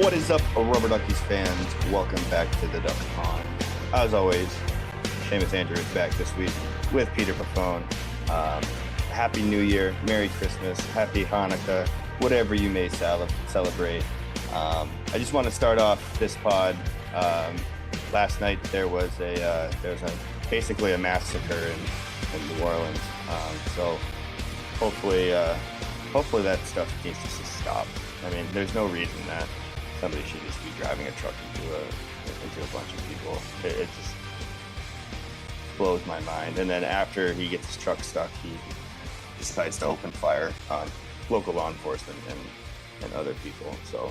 What is up, Rubber Duckies fans? Welcome back to the Duck Pond. As always, Seamus Andrew is back this week with Peter Pafone. Happy New Year, Merry Christmas, Happy Hanukkah, whatever you may celebrate. I just want to start off this pod. Last night there was basically a massacre in New Orleans. So hopefully that stuff needs to stop. I mean, there's no reason that somebody should just be driving a truck into a bunch of people. It just blows my mind. And then after he gets his truck stuck, he decides to open fire on local law enforcement and other people. So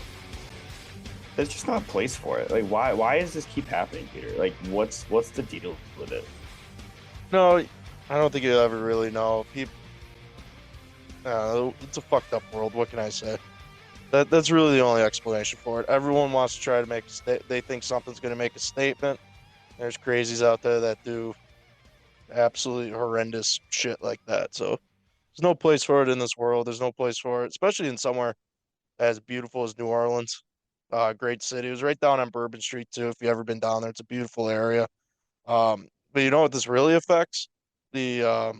there's just not a place for it. Like, why does this keep happening, Peter? Like, what's the deal with it? No, I don't think you'll ever really know. People, it's a fucked up world. What can I say? That's really the only explanation for it. Everyone wants to try to make they think something's going to make a statement. There's crazies out there that do absolutely horrendous shit like that. So there's no place for it in this world. There's no place for it, especially in somewhere as beautiful as New Orleans. Great city. It was right down on Bourbon Street too. If you've ever been down there, it's a beautiful area. But you know what this really affects? The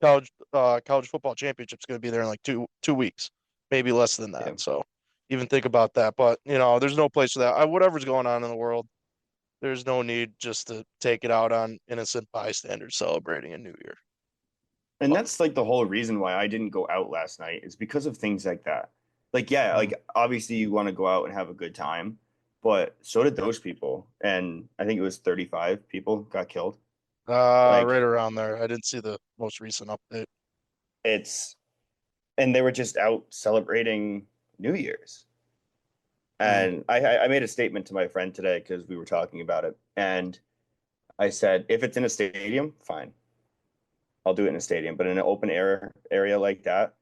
college football championship's going to be there in like two weeks, maybe less than that. Yeah. So even think about that. But there's no place for that. Whatever's going on in the world, there's no need just to take it out on innocent bystanders celebrating a new year. And that's like the whole reason why I didn't go out last night is because of things like that. Like, yeah, like obviously you want to go out and have a good time, but so did those people. And I think it was 35 people got killed. Right Like around there. I didn't see the most recent update. it's and they were just out celebrating New Year's. Mm. And I made a statement to my friend today because we were talking about it. And I said, if it's in a stadium, fine. I'll do it in a stadium. But in an open area like that,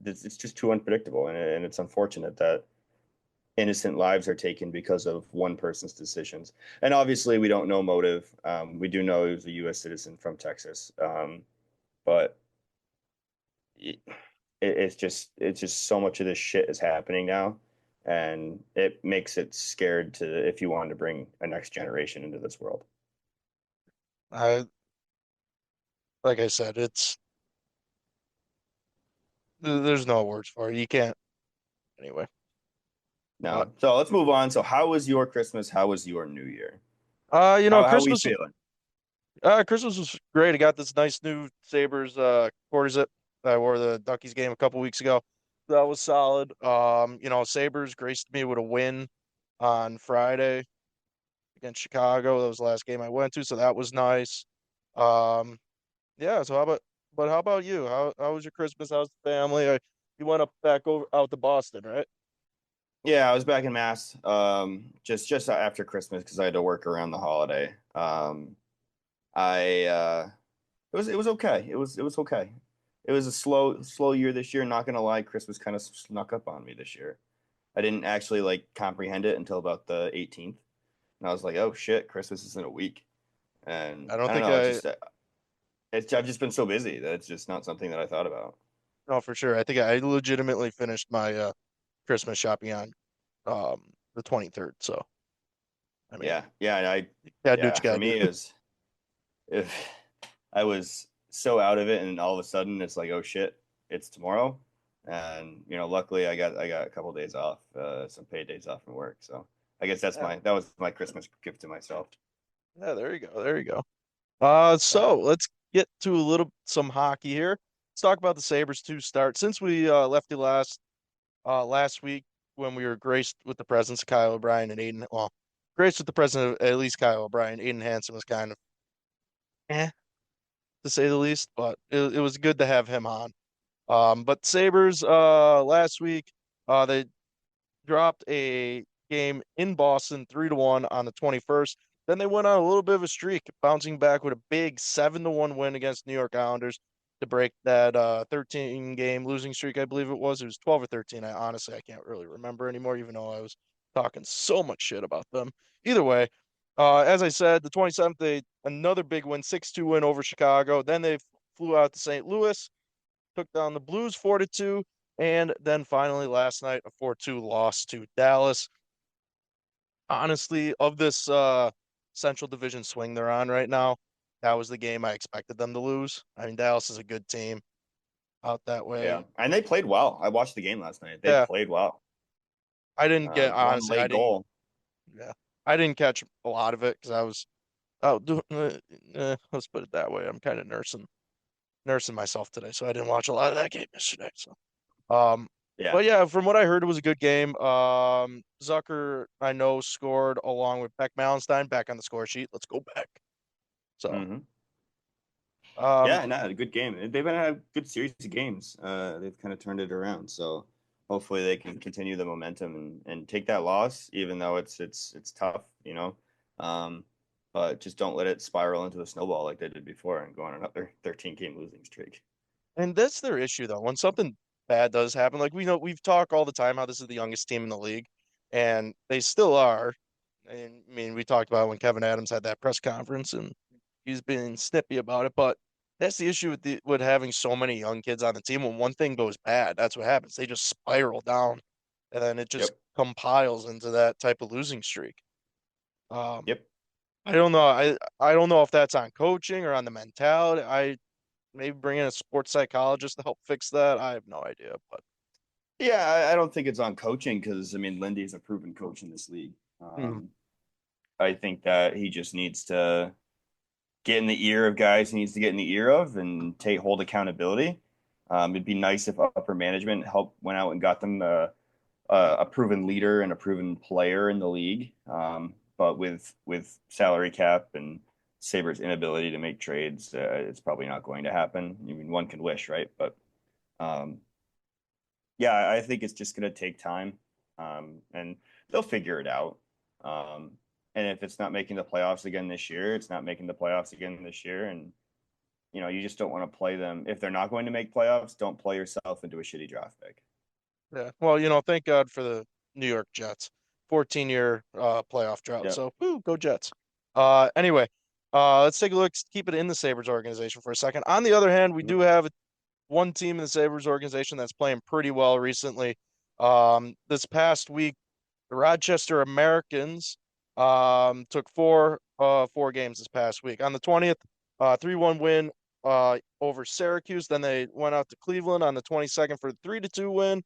it's just too unpredictable. And it's unfortunate that innocent lives are taken because of one person's decisions. And obviously, we don't know motive. We do know he was a U.S. citizen from Texas. But it's just so much of this shit is happening now, and it makes it scared to if you want to bring a next generation into this world. I Like I said, there's no words for it. You can't anyway. Uh, No, so let's move on. So, how was your Christmas? How was your New Year? How are we Christmas feeling? Christmas was great. I got this nice new Sabres quarter zip. I wore the Duckies game a couple weeks ago. That was solid. Sabres graced me with a win on Friday against Chicago. That was the last game I went to, so that was nice. Um, yeah, so how about you? How was your Christmas? How's the family? You went back over out to Boston, right? Yeah, I was back in Mass, just after Christmas because I had to work around the holiday. I it was okay. It was okay. It was a slow year this year. Not gonna lie, Christmas kind of snuck up on me this year. I didn't actually like comprehend it until about the 18th, and I was like, oh shit, Christmas is in a week. And I don't I don't think know, I've just been so busy that it's just not something that I thought about. no, for sure. I think I legitimately finished my Christmas shopping on the 23rd. So, I mean, gotta do what Yeah, you for gotta me do. is if I was so out of it, and all of a sudden it's like, oh shit, it's tomorrow, and luckily I got a couple of days off, some paid days off from work, so I guess Yeah, that was my Christmas gift to myself. yeah, there you go. There you go. Uh, So let's get to some hockey here. Let's talk about the Sabres to start. Since we left you last week when we were graced with the presence of Kyle O'Brien and Aiden, well, graced with the presence of at least Kyle O'Brien. Aiden Hansen was kind of to say the least, but it was good to have him on. But Sabres last week they dropped a game in Boston 3-1 on the 21st. Then they went on a little bit of a streak, bouncing back with a big 7-1 win against New York Islanders to break that 13 game losing streak, I believe it was. It was 12 or 13. I can't really remember anymore, even though I was talking so much shit about them. Either way, as I said, the 27th, another big win, 6-2 win over Chicago. Then they flew out to St. Louis, took down the Blues 4-2, And then finally last night, a 4-2 loss to Dallas. Honestly, of this Central Division swing they're on right now, that was the game I expected them to lose. I mean, Dallas is a good team out that Yeah, way. and they played well. I watched the game last night. They Yeah, played well. I didn't get One honestly, I late didn't goal. yeah. I didn't catch a lot of it because I was out doing let's put it that way. I'm kind of nursing myself today, so I didn't watch a lot of that game yesterday. So um Yeah. but yeah, from what I heard, it was a good game. Zucker, I know, scored along with Beck Malenstein back on the score sheet. Let's go back. So hmm um Yeah, no, a good game. They've been a good series of games. They've kind of turned it around. So hopefully they can continue the momentum and take that loss, even though it's tough, you know. Um, but just don't let it spiral into a snowball like they did before and go on another 13 game losing streak. And that's their issue though. When something bad does happen, like we know we've talked all the time how this is the youngest team in the league, and they still are. And I mean, we talked about when Kevin Adams had that press conference and he's been snippy about it, but that's the issue with with having so many young kids on the team. When one thing goes bad, that's what happens. They just spiral down, and then it just Yep. compiles into that type of losing streak. Um, Yep. I don't know. I don't know if that's on coaching or on the mentality. I maybe bring in a sports psychologist to help fix that. I have no idea, but Yeah, I don't think it's on coaching because I mean Lindy's a proven coach in this league. hmm. I think that he just needs to get in the ear of guys he needs to get in the ear of and take hold accountability. It'd be nice if upper management help went out and got them a proven leader and a proven player in the league. But with salary cap and Sabres' inability to make trades, it's probably not going to happen. I mean, one can wish, right? But um, yeah, I think it's just going to take time, and they'll figure it out. Um, and if it's not making the playoffs again this year, it's not making the playoffs again this year. And you just don't want to play them if they're not going to make playoffs. Don't play yourself into a shitty draft pick. Yeah. Well, thank God for the New York Jets. 14-year playoff drought. Yep. So, woo, go Jets. Anyway, let's take a look, keep it in the Sabres organization for a second. On the other hand, we do Mhm. have one team in the Sabres organization that's playing pretty well recently. This past week, the Rochester Americans took four games this past week. On the 20th, 3-1 win over Syracuse. Then they went out to Cleveland on the 22nd for a 3-2 win.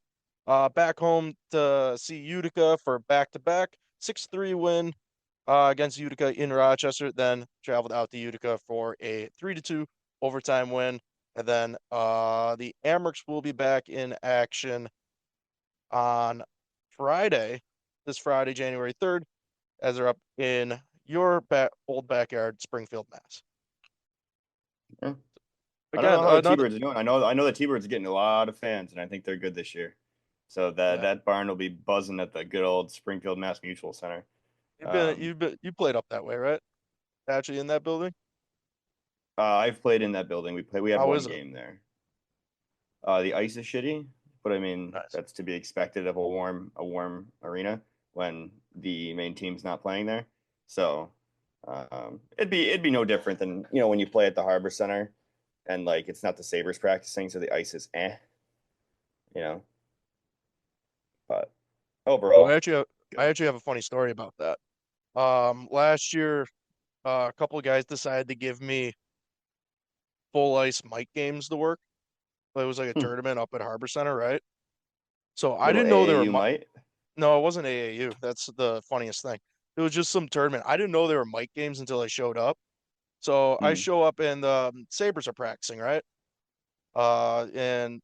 Back home to see Utica for back-to-back 6-3 win against Utica in Rochester. Then traveled out to Utica for a 3-2 overtime win. And then the Amerks will be back in action on Friday, this Friday, January 3rd, as they're up in your old backyard, Springfield, Mass. Yeah. I don't know Again, how the another, T-Birds are doing. I know the T-Birds are getting a lot of fans, and I think they're good this year. So that yeah, that barn will be buzzing at the good old Springfield Mass Mutual Center. Um, you played up that way, right? Actually, in that building. I've played in that building. We have How one is it? game there. The ice is shitty, but I mean Nice. that's to be expected of a warm arena when the main team's not playing there. So it'd be no different than when you play at the Harbor Center and like it's not the Sabres practicing, so the ice is you know. But So overall, I good. actually have a funny story about that. Last year, a couple of guys decided to give me full ice mic games to work. It was like a Hmm. tournament up at Harbor Center, right? So I Little didn't know they were AAU might. no, it wasn't AAU. That's the funniest thing. It was just some tournament. I didn't know they were mic games until I showed up. So I Hmm. show up and the Sabres are practicing, right? And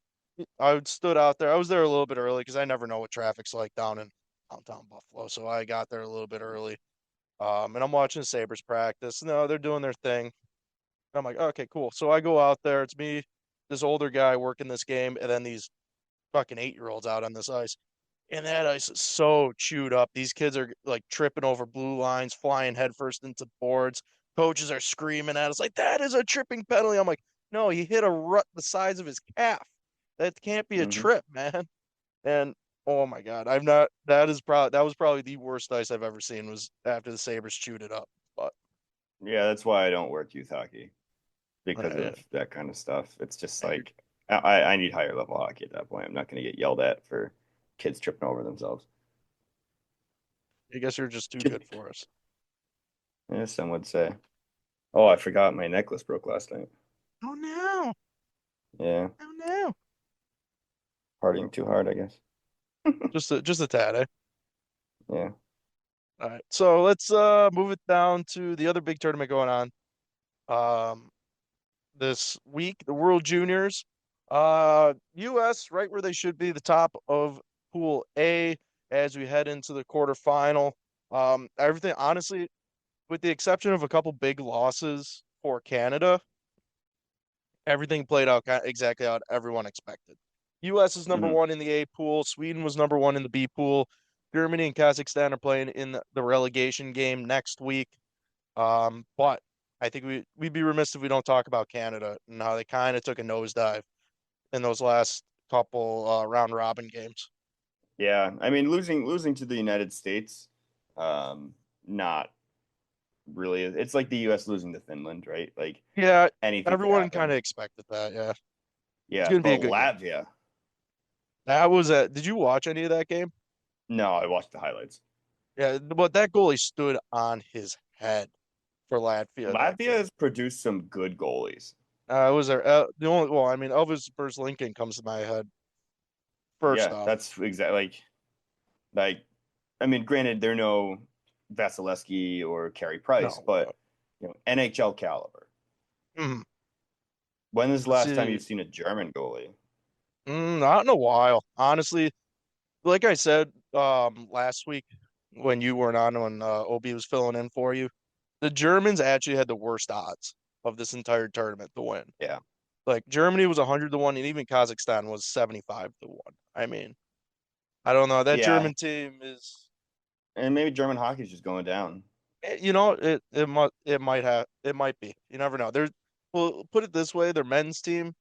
I stood out there. I was there a little bit early because I never know what traffic's like down in downtown Buffalo. So I got there a little bit early. And I'm watching the Sabres practice. No, they're doing their thing. I'm like, okay, cool. So I go out there. It's me, this older guy working this game, and then these fucking 8-year-olds out on this ice. And that ice is so chewed up. These kids are like tripping over blue lines, flying headfirst into boards. Coaches are screaming at us like, that is a tripping penalty. I'm like, no, he hit a rut the size of his calf. That can't be a Hmm. trip, man. And oh my God, I'm not, that was probably the worst ice I've ever seen was after the Sabres chewed it up. But Yeah, that's why I don't work youth hockey because yeah, of that kind of stuff. It's just you're, like I need higher level hockey at that point. I'm not going to get yelled at for kids tripping over themselves. I guess you're just too Just, good for us. yeah, some would say. Oh, I forgot my necklace broke last night. Oh no! Yeah, Oh no! partying too hard, I guess. Just a tad, eh? Yeah. All right, so let's move it down to the other big tournament going on. Um, this week, the World Juniors. US right where they should be, the top of Pool A as we head into the quarterfinal. Everything honestly, with the exception of a couple big losses for Canada, everything played out exactly how everyone expected. US is number Hmm. one in the A pool. Sweden was number one in the B pool. Germany and Kazakhstan are playing in the relegation game next week. But I think we'd be remiss if we don't talk about Canada and how they kind of took a nosedive in those last couple round robin games. Yeah, I mean losing to the United States, not really. It's like the U.S. losing to Finland, right? Like Yeah, anything could everyone kind happen. of expected that. Yeah, it's Yeah, gonna be but a good game. Latvia, That was a. Did you watch any of that game? no, I watched the highlights. Yeah, but that goalie stood on his head for Latvia in that Latvia game. has produced some good goalies. It was the only. Well, I mean, Elvis Burst Lincoln comes to my head first Yeah, off. that's exactly like I mean, granted, they're no Vasilevsky or Carey Price, No, but NHL caliber. mm, When is the let's last time see. you've seen a German goalie? Not in a while, honestly. Like I said last week when you weren't on, when OB was filling in for you, the Germans actually had the worst odds of this entire tournament to win. Yeah, Like Germany was 100 to 1 and even Kazakhstan was 75 to 1. I mean, I don't know. That yeah, German team is and maybe German hockey's just going down. it might be. You never know. There's well, put it this way, their men's team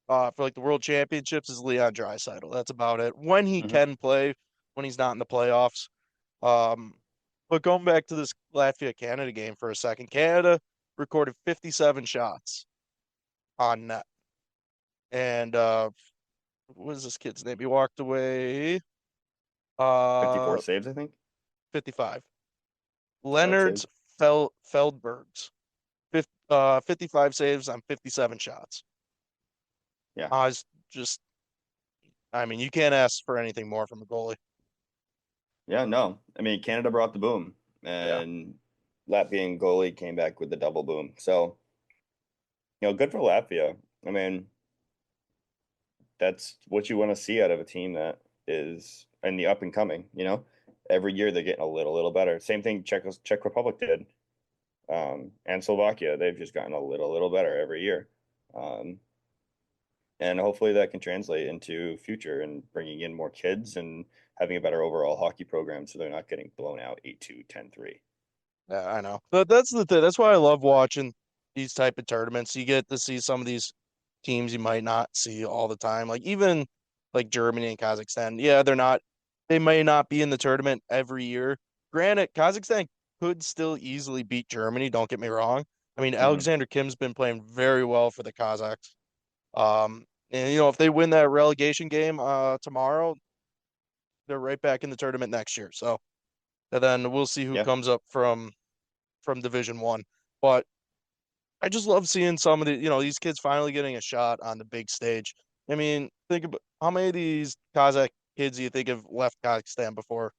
for like the World Championships is Leon Draisaitl. That's about it. When he Hmm. can play, when he's not in the playoffs. Um, but going back to this Latvia Canada game for a second, Canada recorded 57 shots on net. And what is this kid's name? He walked away 54 uh saves, I think. 55. Solid Leonard's saves. Feldbergs 55 saves on 57 shots. Yeah, It's just I mean, you can't ask for anything more from a goalie. yeah, no. I mean, Canada brought the boom, Yeah. and Latvian goalie came back with the double boom. So, good for Latvia. I mean, that's what you want to see out of a team that is in the up and coming. Every year they're getting a little better. Same thing Czech Republic did, and Slovakia. They've just gotten a little better every year, um, and hopefully that can translate into future and bringing in more kids and having a better overall hockey program, so they're not getting blown out 8-2, 10-3. Yeah, I know. But that's the thing. That's why I love watching these type of tournaments. You get to see some of these teams you might not see all the time. Like even like Germany and Kazakhstan. Yeah, they may not be in the tournament every year. Granted, Kazakhstan could still easily beat Germany, don't get me wrong. I mean, Mm-hmm. Alexander Kim's been playing very well for the Kazakhs. And if they win that relegation game tomorrow, they're right back in the tournament next year. So and then we'll see who Yeah, comes up from Division One. But I just love seeing some of these kids finally getting a shot on the big stage. I mean, think about how many of these Kazakh kids do you think have left Kazakhstan before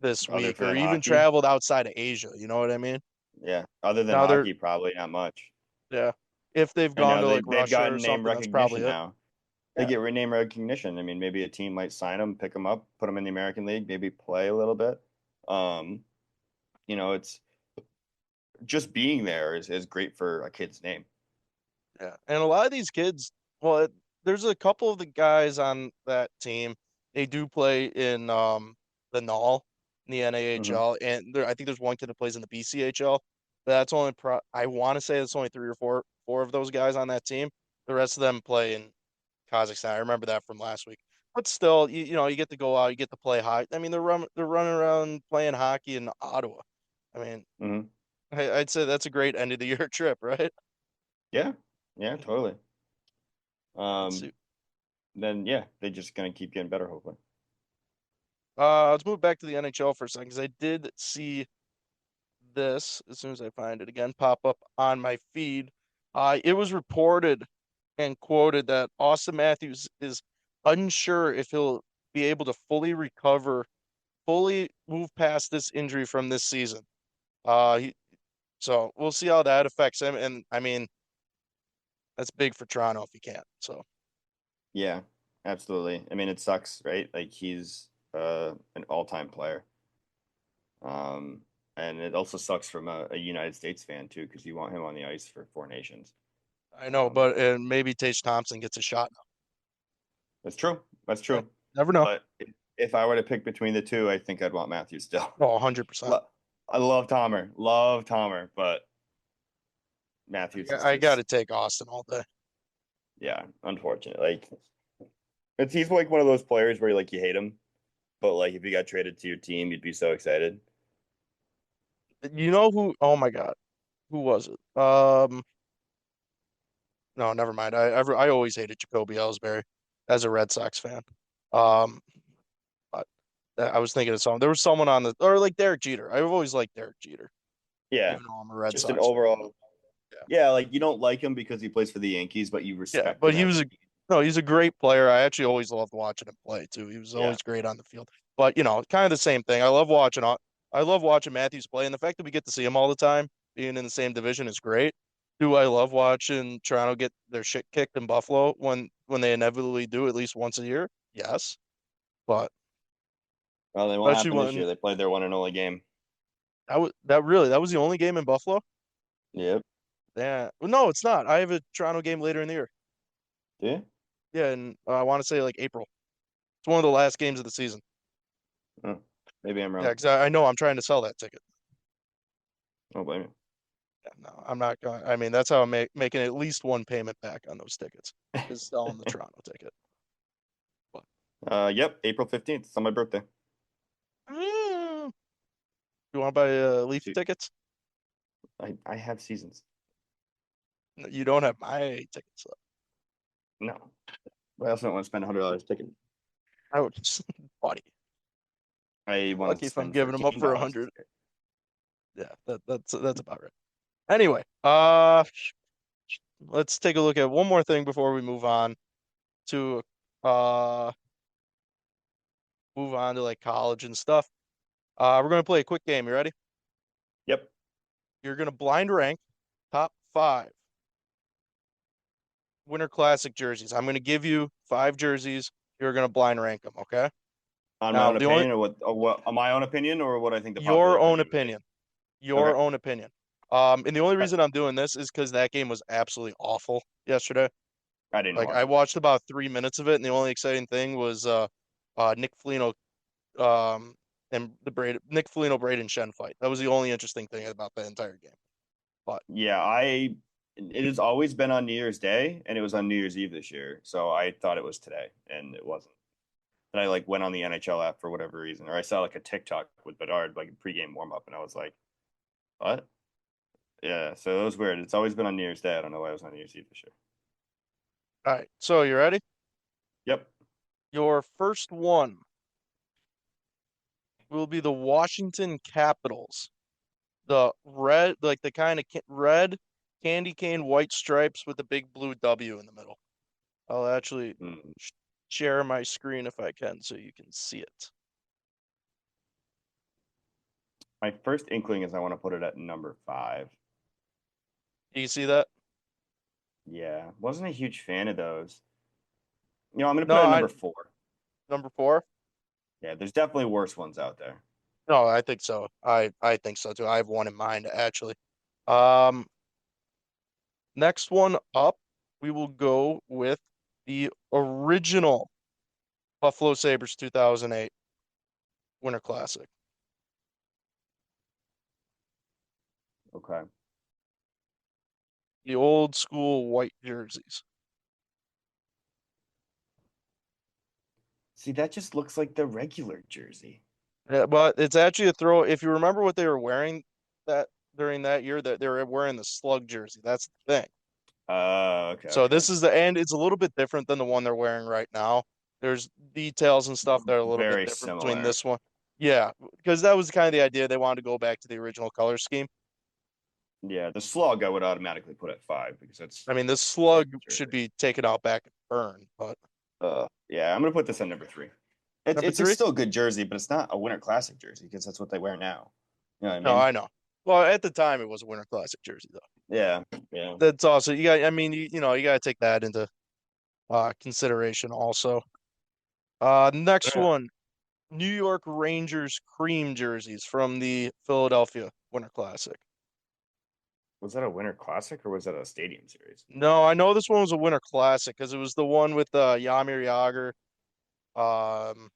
this other week or than even hockey. traveled outside of Asia? You know what I mean? Yeah, other than Now they're, hockey, probably not much. yeah, if they've And gone now to like they've Russia or gotten name something, that's probably recognition it. now. They Yeah. get name recognition. I mean, maybe a team might sign them, pick them up, put them in the American League, maybe play a little bit. Um, it's just being there is great for a kid's name. Yeah, and a lot of these kids, well, there's a couple of the guys on that team. They do play in the NAL, in the Hmm. NAHL, and I think there's one kid that plays in the BCHL. But that's only I want to say it's only three or four of those guys on that team. The rest of them play in Kazakhstan. I remember that from last week. But still, you get to go out, you get to play hockey. I mean, they're running around playing hockey in Ottawa. I mean, Hmm. I'd say that's a great end of the year trip, right? Yeah, yeah, totally. Let's see. then yeah, they're just gonna keep getting better, hopefully. Let's move back to the NHL for a second because I did see this as soon as I find it again pop up on my feed. It was reported and quoted that Austin Matthews is unsure if he'll be able to fully recover, fully move past this injury from this season. He, so we'll see how that affects him. And I mean, that's big for Toronto if he can't. So Yeah, absolutely. I mean, it sucks, right? Like he's an all-time player. Um, and it also sucks from a United States fan too, because you want him on the ice for Four Nations. I know, Um, but and maybe Tage Thompson gets a shot. that's true. That's Right? true. Never know. But if I were to pick between the two, I think I'd want Matthews still. Oh, 100%. I love Tomer, but Matthews is I got just to take Austin all day. yeah, unfortunate. Like he's like one of those players where like you hate him, but like if you got traded to your team, you'd be so excited. You know who? Oh my God, who was it? No, never mind. I always hated Jacoby Ellsbury as a Red Sox fan. Um, but I was thinking of someone. There was someone on the or like Derek Jeter. I've always liked Derek Jeter, Yeah, even though I'm a Red just an Sox fan. overall. Yeah, Yeah, like you don't like him because he plays for the Yankees, but you yeah. respect But him he as a was a no, he's a great player. I actually always loved watching him play too. He was yeah. always great on the field. But kind of the same thing. I love watching Matthews play, and the fact that we get to see him all the time, being in the same division, is great. Do I love watching Toronto get their shit kicked in Buffalo when they inevitably do at least once a year? Yes, but Well, then what especially happened this year? when They played their one and only game. that was the only game in Buffalo. Yep. Yeah, well, no, it's not. I have a Toronto game later in the year. Yeah. Yeah, and I want to say like April. It's one of the last games of the season. Oh, maybe I'm Yeah, wrong. because I know I'm trying to sell that ticket. I don't blame you. Yeah, no, I'm not going. I mean, that's how I'm making at least one payment back on those tickets is selling the Toronto ticket. But Yep, April 15th. It's on my birthday. you want to buy Leaf Shoot, tickets? I have seasons. No, you don't have my tickets. No, but I also don't want to spend $100 ticket. I would just, buddy. I want Lucky to if I'm spend giving them up for $13 100. ticket. Yeah, that's about right. Anyway, let's take a look at one more thing before we to uh move on to like college and stuff. We're gonna play a quick game. You ready? Yep. You're gonna blind rank top five Winter Classic jerseys. I'm gonna give you five jerseys. You're gonna blind rank them. Okay. On my Now own the only opinion, or what? On my own opinion, or what I think the popular your own opinion would be. opinion. Your Okay. own opinion. And the only reason I'm doing this is because that game was absolutely awful yesterday. I didn't Like I watch it. watched about 3 minutes of it, and the only exciting thing was Nick Foligno and Nick Foligno Braden Shen fight. That was the only interesting thing about the entire game. But Yeah, it has always been on New Year's Day, and it was on New Year's Eve this year. So I thought it was today, and it wasn't. And I like went on the NHL app for whatever reason, or I saw like a TikTok with Bedard like a pregame warm up, and I was like, what? Yeah, so it was weird. It's always been on New Year's Day. I don't know why it was on New Year's Eve this year. all right, so you ready? Yep. Your first one will be the Washington Capitals. The red, like the kind of red candy cane white stripes with the big blue W in the middle. I'll actually Mm. share my screen if I can so you can see it. My first inkling is I want to put it at number 5. Do you see that? Yeah, wasn't a huge fan of those. I'm gonna No, put it at I number 4. number four. Yeah, there's definitely worse ones out there. No, I think so. I think so too. I have one in mind actually. Um, next one up, we will go with the original Buffalo Sabres 2008 Winter Classic. Okay. The old school white jerseys. See, that just looks like the regular jersey. Yeah, but it's actually a throw. If you remember what they were wearing that during that year, that they were wearing the slug jersey. That's the thing. Okay, So okay. this is and it's a little bit different than the one they're wearing right now. There's details and stuff that are a little bit Very different between similar. this one. Yeah, because that was kind of the idea. They wanted to go back to the original color scheme. Yeah, the slug I would automatically put at 5 because that's I mean, this just slug a should jersey. be taken out back and burned, but Yeah, I'm gonna put this at number 3. It's number it's a three? still good jersey, but it's not a Winter Classic jersey because that's what they wear now. You know what I No, mean? I know. Well, at the time it was a Winter Classic jersey though. Yeah, yeah. That's also you got. I mean, you got to take that into consideration also. Next Yeah. one, New York Rangers cream jerseys from the Philadelphia Winter Classic. Was that a Winter Classic or was that a Stadium Series? No, I know this one was a Winter Classic because it was the one with Yamir Yager, um,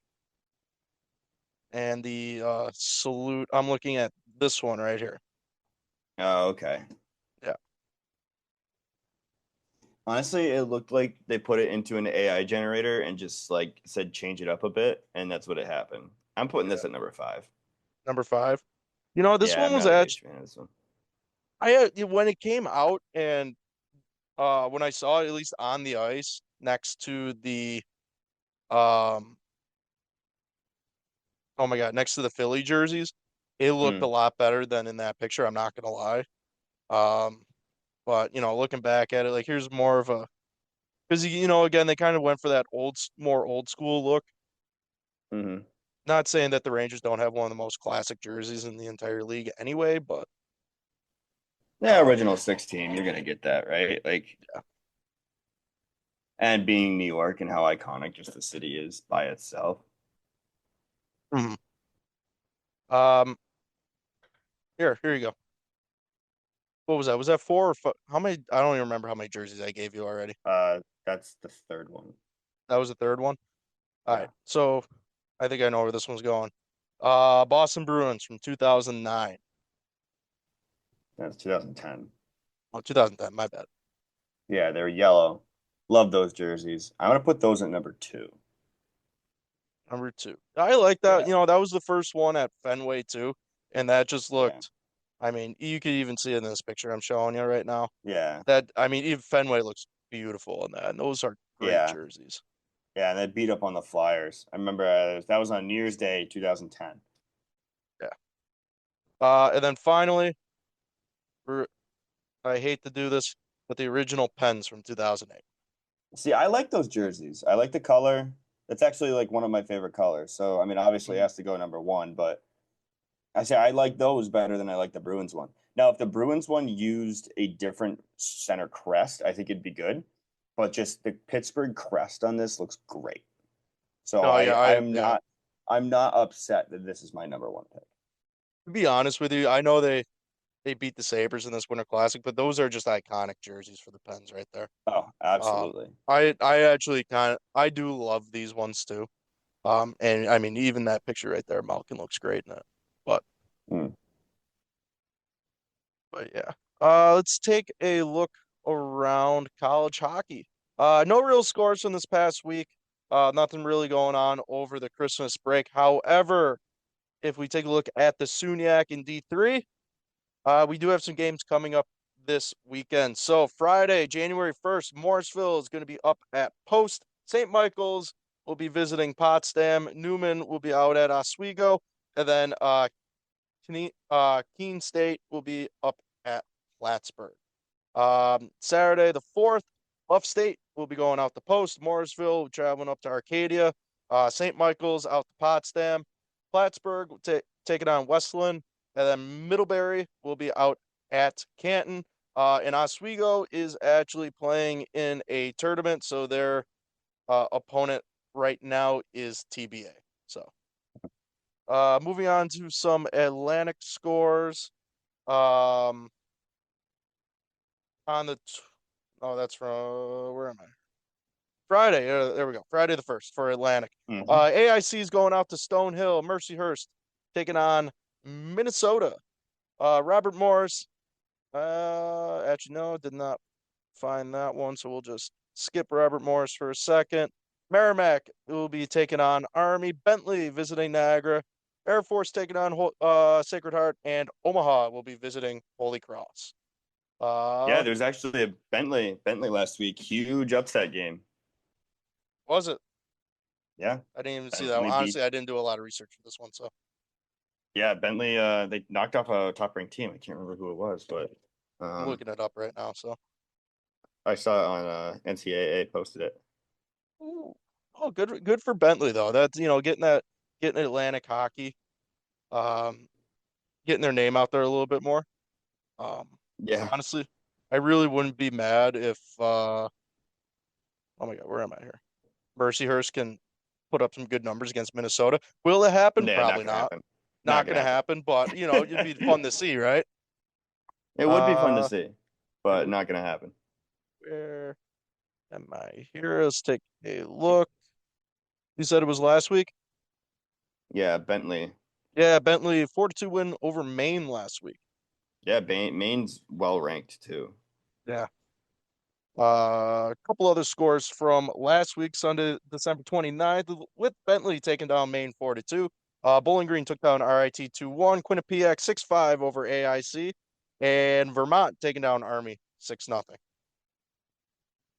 and the salute. I'm looking at this one right here. Oh, okay. Yeah. Honestly, it looked like they put it into an AI generator and just like said change it up a bit, and that's what it happened. I'm putting this Yeah. at number 5. Number five. You know, this Yeah, one I'm was not a huge actually fan of this one. when it came out and when I saw it at least on the ice next to the um oh my God, next to the Philly jerseys, it looked a Mm, lot better than in that picture. I'm not gonna lie. Um, but looking back at it, like here's more of a because again they kind of went for that more old school look. hmm Not saying that the Rangers don't have one of the most classic jerseys in the entire league anyway, but Yeah, um, original 16, you're gonna get that, right? Like, and being New York and how iconic just the city is by itself. mhm. um, here you go. What was that? Was that four or how many? I don't even remember how many jerseys I gave you already. That's the third one. That was the third one. All Yeah, right, so I think I know where this one's going. Boston Bruins from 2009. that's 2010. Oh, 2010, my bad. Yeah, they're yellow. Love those jerseys. I'm gonna put those at number 2. Number two. I like that. Yeah, That was the first one at Fenway too, and that just yeah, looked. I mean, you could even see it in this picture I'm showing you right now. yeah, That I mean, even Fenway looks beautiful in that, and those are great yeah, jerseys. yeah. And they beat up on the Flyers. I remember that was on New Year's Day, 2010. Yeah. And then finally, for I hate to do this, but the original Pens from 2008. See, I like those jerseys. I like the color. That's actually like one of my favorite colors. So, I mean, obviously it Mhm. has to go number 1, but I say I like those better than I like the Bruins one. Now, if the Bruins one used a different center crest, I think it'd be good. But just the Pittsburgh crest on this looks great. So Oh yeah, yeah. I'm not upset that this is my number 1 pick. To be honest with you, I know they beat the Sabres in this Winter Classic, but those are just iconic jerseys for the Pens right there. Oh, Um, absolutely. I actually I do love these ones too. And I mean even that picture right there, Malkin looks great in it. But Mm. but yeah. Let's take a look around college hockey. No real scores from this past week. Nothing really going on over the Christmas break. However, if we take a look at the SUNYAC in D3, we do have some games coming up this weekend. So Friday, January 1st, Morrisville is going to be up at Post. St. Michael's will be visiting Potsdam. Newman will be out at Oswego. And then Keene State will be up at Plattsburgh. Saturday, the 4th, Upstate will be going out to Post. Morrisville traveling up to Arcadia. St. Michael's out to Potsdam. Plattsburgh will take it on Westland. And then Middlebury will be out at Canton. And Oswego is actually playing in a tournament, so their opponent right now is TBA. So, moving on to some Atlantic scores. Um, on the oh, that's from where am I? Friday. There we go. Friday the 1st for Atlantic. hmm AIC is going out to Stonehill. Mercyhurst taking on Minnesota. Robert Morris. Actually, no, did not find that one, so we'll just skip Robert Morris for a second. Merrimack will be taking on Army. Bentley visiting Niagara. Air Force taking on Sacred Heart, and Omaha will be visiting Holy Cross. Yeah, Uh, there's actually a Bentley last week. Huge upset game. was it? Yeah, I didn't even see that. Bentley beat. Honestly, I didn't do a lot of research for this one, so Yeah, Bentley. They knocked off a top ranked team. I can't remember who it was, but I'm um, looking it up right now. So, I saw it on NCAA posted it. ooh. Oh, good for Bentley though. That's getting Atlantic hockey, um, getting their name out there a little bit more. Um, Yeah, honestly, I really wouldn't be mad if oh my God, where am I here? Mercyhurst can put up some good numbers against Minnesota. Will it happen? yeah, not Probably gonna not. happen. Not Not gonna gonna happen. happen, but it'd be fun to see, right? It would be fun to Uh, see, it but would not be. gonna happen. Where am I here? Let's take a look. You said it was last week? Yeah, Bentley. Yeah, Bentley 4-2 win over Maine last week. Yeah, Maine's well ranked too. Yeah. A couple other scores from last week, Sunday, December 29th, with Bentley taking down Maine 4-2. Bowling Green took down RIT 2-1. Quinnipiac 6-5 over AIC. And Vermont taking down Army 6-0.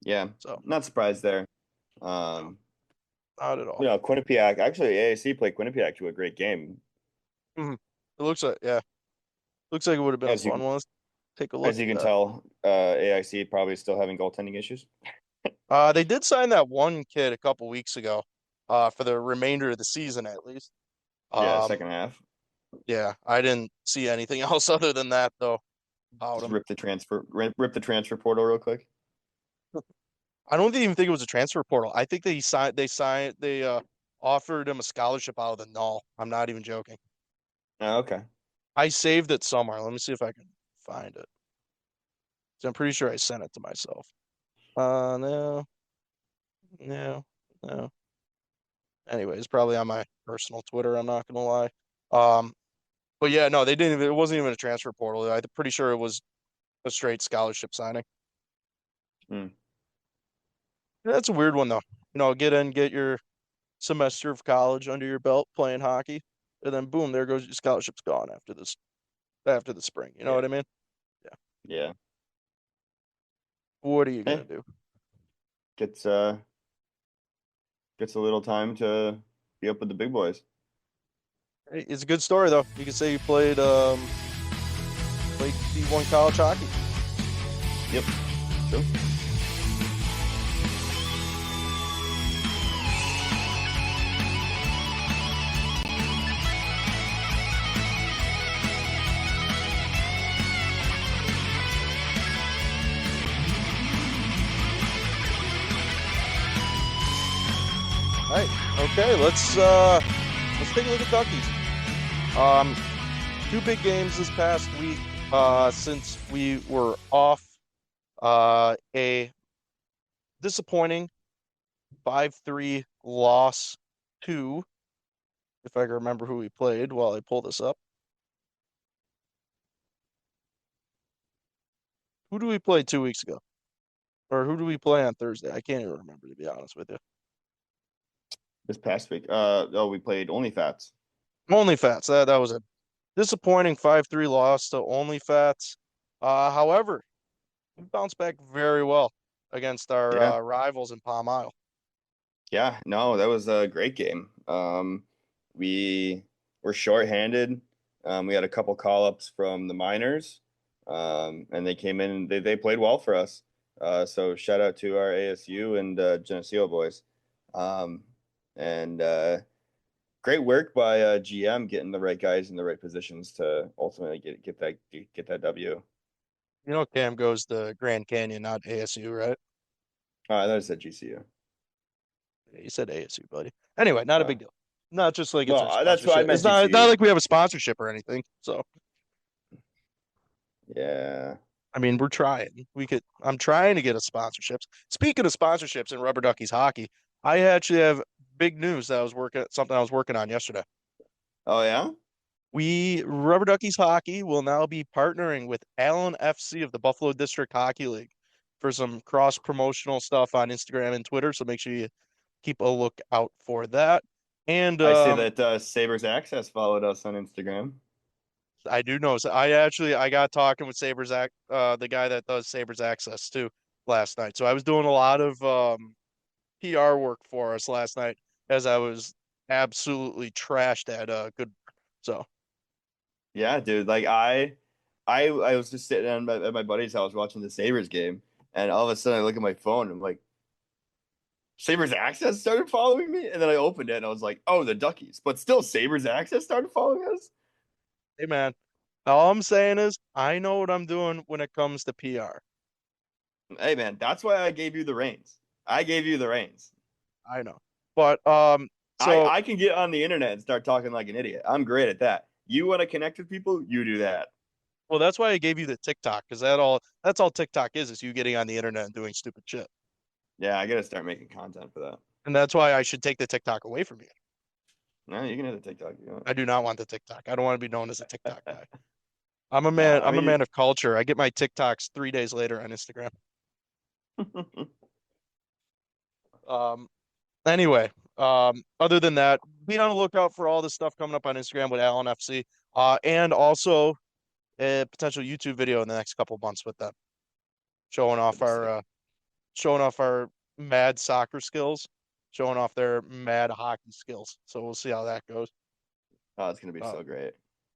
Yeah, So, not surprised there. no, not at all. Quinnipiac, actually AAC played Quinnipiac to a great game. Mhm. It looks like it would have been a As fun you one. Let's take a look as you at can that. tell, AIC probably still having goaltending issues. They did sign that one kid a couple weeks ago, for the remainder of the season at least. Yeah, Um, second half. yeah, I didn't see anything else other than that though about Just him. rip the transfer portal real quick. I don't even think it was a transfer portal. I think they offered him a scholarship out of the null. I'm not even joking. Oh, okay. I saved it somewhere. Let me see if I can find it. So I'm pretty sure I sent it to myself. No, no, no. Anyways, probably on my personal Twitter. I'm not gonna lie. Um, but yeah, no, they didn't even. It wasn't even a transfer portal. I'm pretty sure it was a straight scholarship signing. Hmm. That's a weird one though. Get in, get your semester of college under your belt playing hockey, and then boom, there goes your scholarship's gone after the spring. You know Yeah. what I mean? Yeah. Yeah. What are you gonna Hey, do? gets uh gets a little time to be up with the big boys. Hey, it's a good story though. You can say you played D1 college hockey. Yep. True. All right. Okay, let's take a look at Duckies. Um, two big games this past week. Since we were off. A disappointing 5-3 loss to, if I can remember who we played while I pull this up. Who do we play 2 weeks ago? Or who do we play on Thursday? I can't even remember, to be honest with you. This past week. We played only Fats. Only Fats. That was a disappointing 5-3 loss to Only Fats. However, we bounced back very well against our Yeah. rivals in Palm Isle. Yeah, no, that was a great game. We were shorthanded. We had a couple call-ups from the minors, and they came in and they played well for us. So shout out to our ASU and Geneseo boys. Um, and great work by GM getting the right guys in the right positions to ultimately get that W. Cam goes to Grand Canyon, not ASU, right? That is at GCU. You said ASU, buddy. Anyway, not a Uh, big deal. Not just like it's well, our that's why I sponsorship. meant It's not GCU. like we have a sponsorship or anything. So Yeah. I mean, we're trying. I'm trying to get a sponsorships. Speaking of sponsorships in Rubber Duckies hockey, I actually have big news that I was working on yesterday. Oh yeah. We Rubber Duckies hockey will now be partnering with Allen FC of the Buffalo District Hockey League for some cross promotional stuff on Instagram and Twitter. So make sure you keep a look out for that. And I see that Sabres Access followed us on Instagram. I do know. So I got talking with the guy that does Sabres Access too last night. So I was doing a lot of PR work for us last night as I was absolutely trashed at good. So Yeah, dude. Like I was just sitting at my buddy's house watching the Sabres game, and all of a sudden I look at my phone and I'm like, Sabres Access started following me, and then I opened it and I was like, oh, the Duckies. But still, Sabres Access started following us. hey man, all I'm saying is I know what I'm doing when it comes to PR. Hey, man, that's why I gave you the reins. I gave you the reins. I know. But I so I can get on the internet and start talking like an idiot. I'm great at that. You want to connect with people? You do that. well that's why I gave you the TikTok because that's all TikTok is you getting on the internet and doing stupid shit. Yeah, I gotta start making content for that. And that's why I should take the TikTok away from you. No, you can have the TikTok if you I do not want the TikTok. I don't want to be known as a TikTok want. guy. I'm a No, man. I I'm a mean, man of culture. I get my TikToks 3 days later on Instagram. Um. Anyway. Other than that, be on the lookout for all this stuff coming up on Instagram with Allen FC. And also a potential YouTube video in the next couple months with them, showing off that'd be sick. showing off our mad soccer skills, showing off their mad hockey skills. So we'll see how that goes. Oh, it's gonna be Uh, so great.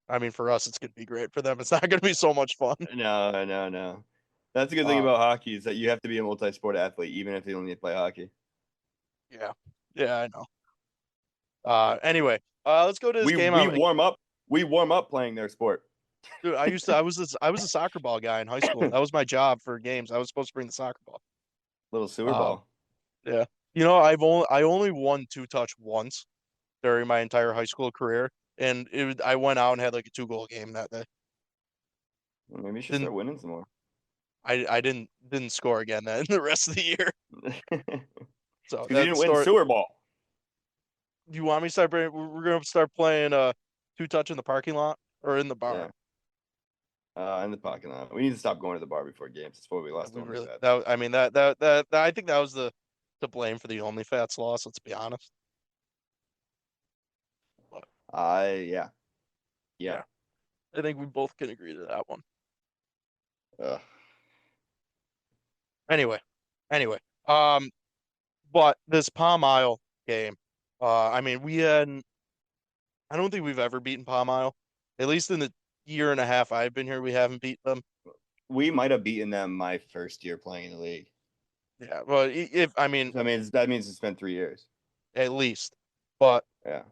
I mean, for us, it's gonna be great. For them, it's not gonna be so much fun. No, no, no. That's the good thing Uh, about hockey is that you have to be a multi-sport athlete, even if you only play hockey. yeah, yeah, I know. Anyway, let's go to this We game. we warm up. We warm up playing their sport. Dude, I was a soccer ball guy in high school. That was my job for games. I was supposed to bring the soccer ball. Little sewer Um, ball. yeah, I only won two touch once during my entire high school career, and I went out and had like a 2 goal game that day. Well, maybe you should start Didn't winning some more. I didn't score again then the rest of the year. Because So you that didn't win story. sewer ball. You want me to start? We're gonna start playing two touch in the parking lot or in the bar. Yeah. In the parking lot. We need to stop going to the bar before games. That's why we lost We really OnlyFats. that I mean that I think that was the to blame for the OnlyFats loss. Let's be honest. But Yeah. Yeah. yeah, I think we both can agree to that one. Ugh. Anyway, anyway, um, but this Palm Isle game, I mean, I don't think we've ever beaten Palm Isle. At least in the year and a half I've been here, we haven't beaten them. We might have beaten them my first year playing in the league. Yeah, but if I mean, So, I mean, that means it's been 3 years. at least, but Yeah.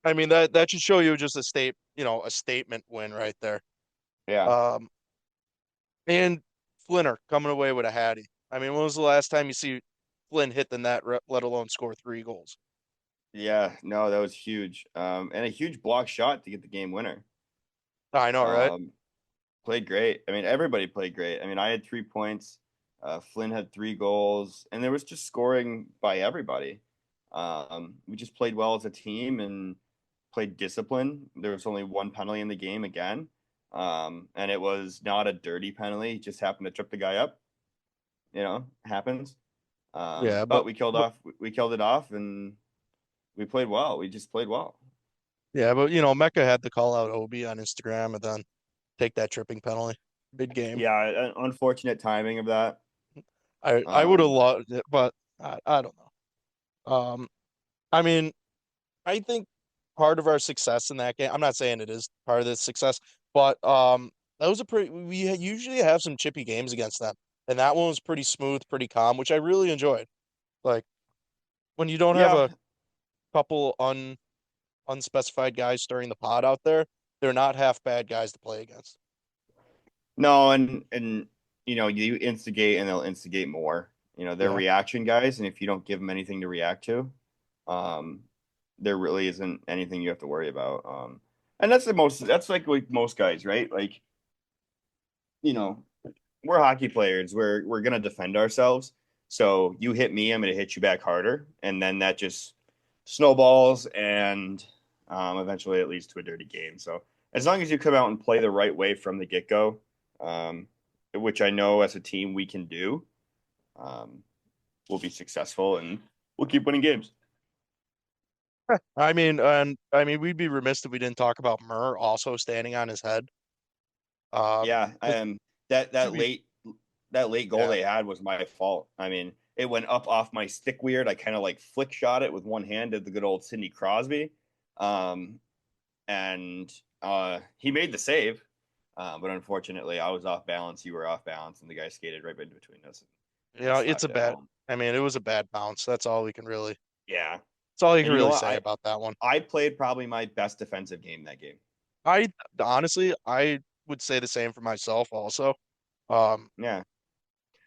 I mean that should show you just a statement win right there. Yeah. Um, and Flinner coming away with a hattie. I mean, when was the last time you see Flynn hit the net, let alone score 3 goals? Yeah. No, that was huge. And a huge block shot to get the game winner. I know, right? Um, Played great. I mean, everybody played great. I mean, I had 3 points. Flynn had 3 goals, and there was just scoring by everybody. We just played well as a team and played discipline. There was only one penalty in the game again, and it was not a dirty penalty. He just happened to trip the guy up. Happens. Yeah, But we killed it off, and we played well. We just played well. but Mecca had to call out Obi on Instagram and then take that tripping penalty mid game. Yeah, unfortunate timing of that. I would have Um, loved it, but I don't know. I mean, I think part of our success in that game, I'm not saying it is part of the success, but that was we usually have some chippy games against them. And that one was pretty smooth, pretty calm, which I really enjoyed. Like when you don't have yeah, a couple unspecified guys stirring the pot out there, they're not half bad guys to play against. no, and you instigate and they'll instigate more. They're Yeah. reaction guys, and if you don't give them anything to react to, um, there really isn't anything you have to worry about. And that's like with most guys, right? Like, you know, we're hockey players. We're gonna defend ourselves. So you hit me, I'm gonna hit you back harder, and then that just snowballs, and eventually it leads to a dirty game. So as long as you come out and play the right way from the get go, um, which I know as a team we can do, um, we'll be successful and we'll keep winning games. we'd be remiss if we didn't talk about Murr also standing on his head. Yeah, 'Cause that to that be, late that late goal yeah, they had was my fault. I mean, it went up off my stick weird. I kind of like flick shot it with one hand, did the good old Sidney Crosby, um, and he made the save. But unfortunately, I was off balance. You were off balance, and the guy skated right in between us and it's a slapped it bad. home. It was a bad bounce. Yeah, That's all you and can you know really what? say I about that one. I played probably my best defensive game that game. I honestly, I would say the same for myself also. Um, Yeah,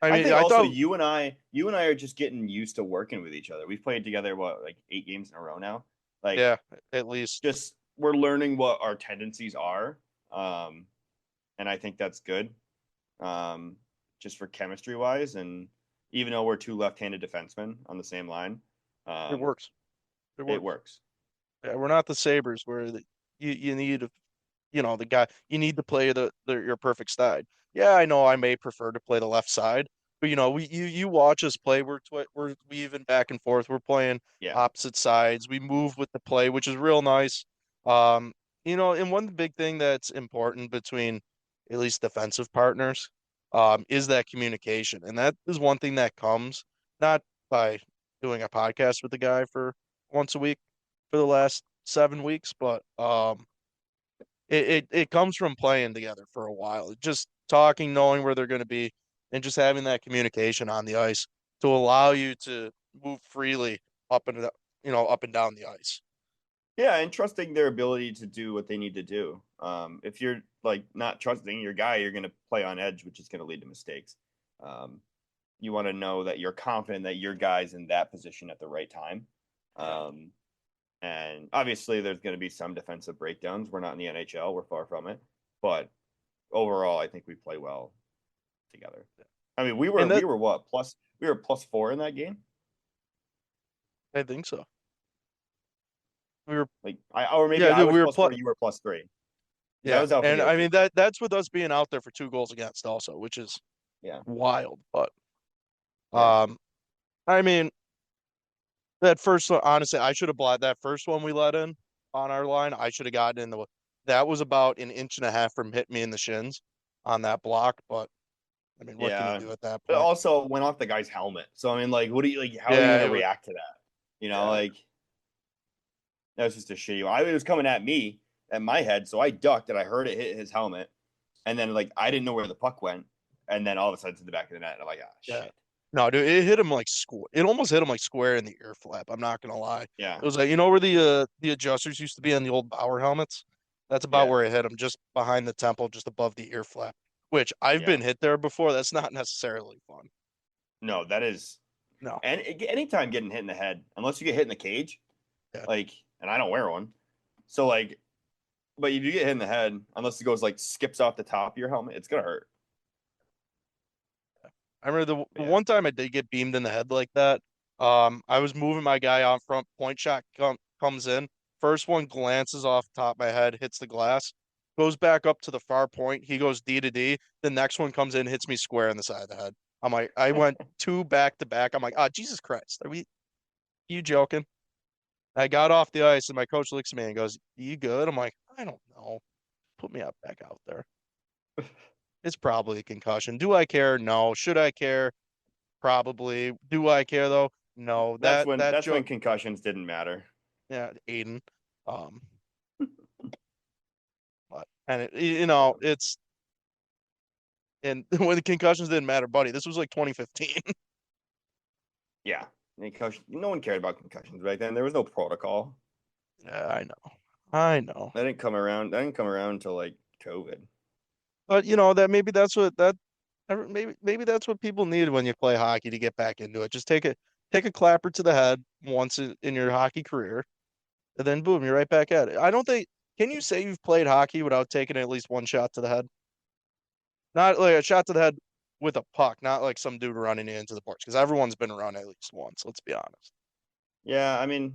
I think I also thought, you and I are just getting used to working with each other. We've played together what like 8 games in a row now. Like yeah, at least. just we're learning what our tendencies are, um, and I think that's good, um, just for chemistry wise. And even though we're two left-handed defensemen on the same line, It um, works. It it works. works. Yeah, we're not the Sabres where you need the guy you need to play your perfect side. Yeah, I know I may prefer to play the left side, but you watch us play. We're weaving back and forth. We're playing Yeah, opposite sides. We move with the play, which is real nice. Um, and one big thing that's important between at least defensive partners, is that communication, and that is one thing that comes not by doing a podcast with the guy for once a week for the last 7 weeks, but it comes from playing together for a while, just talking, knowing where they're going to be, and just having that communication on the ice to allow you to move freely up and up and down the ice. yeah, and trusting their ability to do what they need to do. If you're like not trusting your guy, you're going to play on edge, which is going to lead to mistakes. Um, you want to know that you're confident that your guy's in that position at the right time. Yeah. Um, and obviously, there's going to be some defensive breakdowns. We're not in the NHL; we're far from it. But overall, I think we play well together. I mean, we were And we that were what plus we were +4 in that game. I think so. We were Like or maybe Yeah, I dude, was we were +4, you were +3 because I yeah, was out for and the OT. that's with us being out there for 2 goals against also, which is Yeah, wild. But yeah, um, I mean that first one, honestly, I should have blocked that first one we let in on our line. I should have gotten in the. That was about an inch and a half from hitting me in the shins on that block. But what can you yeah. do at that But point? also went off the guy's helmet. So I mean, like, what do you like? How are you Yeah, going to react to that? yeah, Like that was just a shitty one. It was coming at me at my head, so I ducked and I heard it hit his helmet, and then like I didn't know where the puck went, and then all of a sudden to the back of the net, and I'm like, ah, yeah. shit. No, dude, it hit him like square. It almost hit him like square in the ear flap. I'm not gonna lie. Yeah, It was like where the adjusters used to be on the old Bauer helmets. That's about yeah, where it hit him, just behind the temple, just above the ear flap. Which I've yeah. been hit there before. That's not necessarily fun. No, that is, No. and anytime getting hit in the head, unless you get hit in the cage, Yeah. like, and I don't wear one, so like, but if you get hit in the head, unless it goes like skips off the top of your helmet, it's gonna hurt. I remember the Yeah, one time I did get beamed in the head like that. I was moving my guy on front, point shot comes in. First one glances off the top of my head, hits the glass, goes back up to the far point. He goes D to D. The next one comes in, hits me square in the side of the head. I'm like, I went two back to back. I'm like, oh, Jesus Christ. You joking? I got off the ice and my coach looks at me and goes, you good? I'm like, I don't know. Put me up back out there. It's probably a concussion. Do I care? No. Should I care? Probably. Do I care though? No. that's when That that's when joke, concussions didn't matter. yeah, Aiden. Um, but and it's and when the concussions didn't matter, buddy. This was like 2015. Yeah, concussion. No one cared about concussions back then. There was no protocol. Yeah, I know. I know. That didn't come around. That didn't come around until like COVID. But that maybe that's what people need when you play hockey to get back into it. Just take a clapper to the head once in your hockey career, and then boom, you're right back at it. I don't think can you say you've played hockey without taking at least one shot to the head? Not like a shot to the head with a puck, not like some dude running into the boards, because everyone's been around at least once. Let's be honest. Yeah, I mean,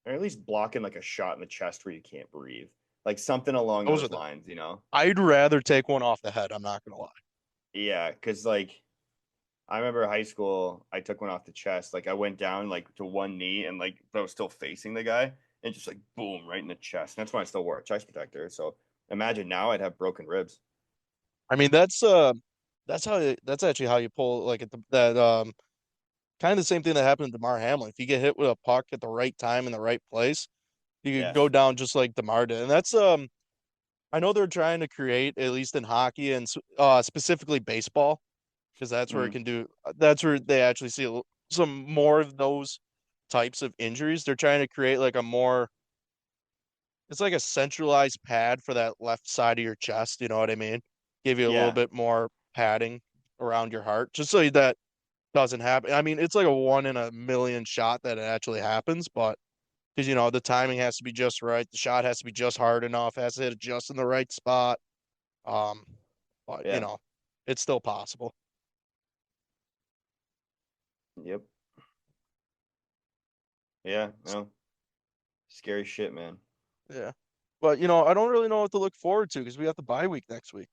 or at least blocking like a shot in the chest where you can't breathe, like something along Those are those the. lines. I'd rather take one off the head. I'm not gonna lie. Yeah, because like I remember high school, I took one off the chest. Like I went down like to one knee and like but I was still facing the guy and just like boom right in the chest. And that's when I still wore a chest protector. So imagine now I'd have broken ribs. I mean, that's actually how you pull like at that kind of the same thing that happened to DeMar Hamlin. If you get hit with a puck at the right time in the right place, you could Yeah. go down just like DeMar did. And that's I know they're trying to create, at least in hockey and specifically baseball, because that's where it Mm. can do. That's where they actually see some more of those types of injuries. They're trying to create like a more. It's like a centralized pad for that left side of your chest. You know what I mean? Give you a little Yeah. bit more padding around your heart, just so that doesn't happen. I mean, it's like a 1 in a million shot that it actually happens, but because the timing has to be just right, the shot has to be just hard enough, has to hit it just in the right spot. Um, but Yeah. it's still possible. Yep. Yeah. No. Scary shit, man. Yeah, but I don't really know what to look forward to because we have the bye week next week.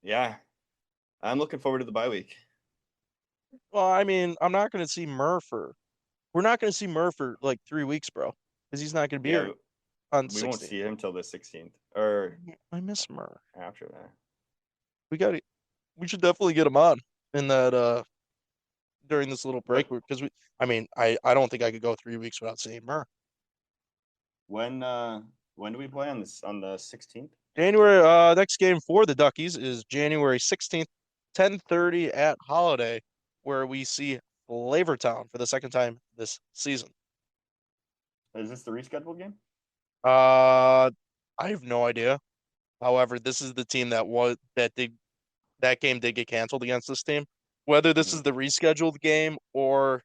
Yeah. I'm looking forward to the bye week. Well, I mean, I'm not going to see Murr for we're not going to see Murr for like 3 weeks, bro, because he's not going to be here Yeah, on the we won't 16th. see him till the 16th or I miss Murr. after that. We got to we should definitely get him on in that during this little break What because I mean, I don't think I could go 3 weeks without seeing Murr. when when do we play on the 16th? January next game for the Duckies is January 16th, 10:30 at Holiday, where we see Flavortown for the second time this season. Is this the rescheduled game? Uh I have no idea. However, this is the team that game did get canceled against this team. Whether this Mm, is the rescheduled game or,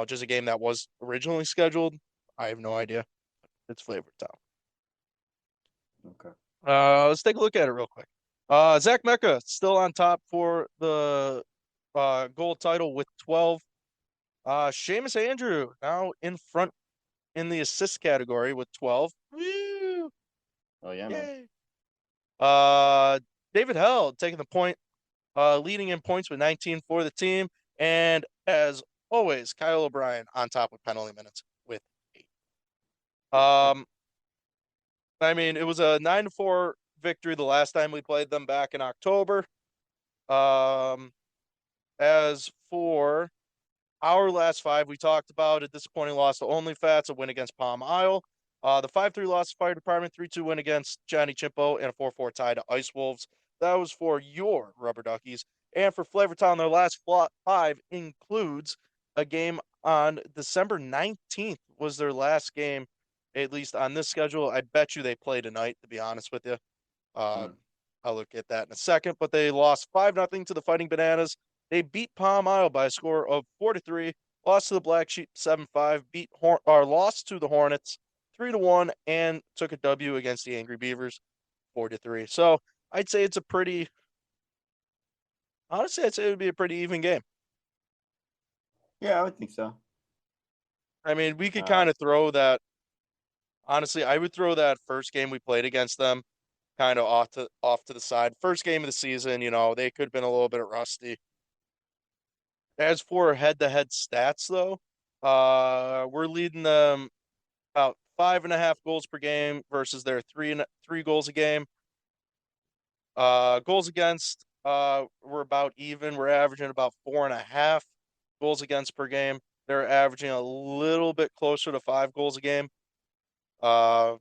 just a game that was originally scheduled, I have no idea. It's Flavortown. okay. Let's take a look at it real quick. Zach Mecca still on top for the goal title with 12. Seamus Andrew now in front in the assist category with 12. Woo! Oh yeah, man. Yay. Uh, David Held taking the point, leading in points with 19 for the team. And as always, Kyle O'Brien on top with penalty minutes with 8. Um, I mean, it was a 9-4 victory the last time we played them back in October. Um, as for our last five, we talked about a disappointing loss to Only Fats, a win against Palm Isle. The 5-3 loss to Fire Department, 3-2 win against Johnny Chimpo, and a 4-4 tie to Ice Wolves. That was for your Rubber Duckies. And for Flavortown, their last five includes a game on December 19th was their last game, at least on this schedule. I bet you they play tonight, to be honest with you. Mm, Um, I'll look at that in a second, but they lost 5-0 to the Fighting Bananas. They beat Palm Isle by a score of 4-3, lost to the Black Sheep 7-5, or lost to the Hornets 3-1, and took a W against the Angry Beavers 4-3. So I'd say it's a pretty honestly, I'd say it would be a pretty even game. yeah, I would think so. I mean, we could Uh, kind of throw that. Honestly, I would throw that first game we played against them kind of off to the side. First game of the season, they could have been a little bit rusty. As for head-to-head stats, though, we're leading them about 5.5 goals per game versus their three goals a game. Goals against, we're about even. We're averaging about 4.5 goals against per game. They're averaging a little bit closer to 5 goals a game. Uh,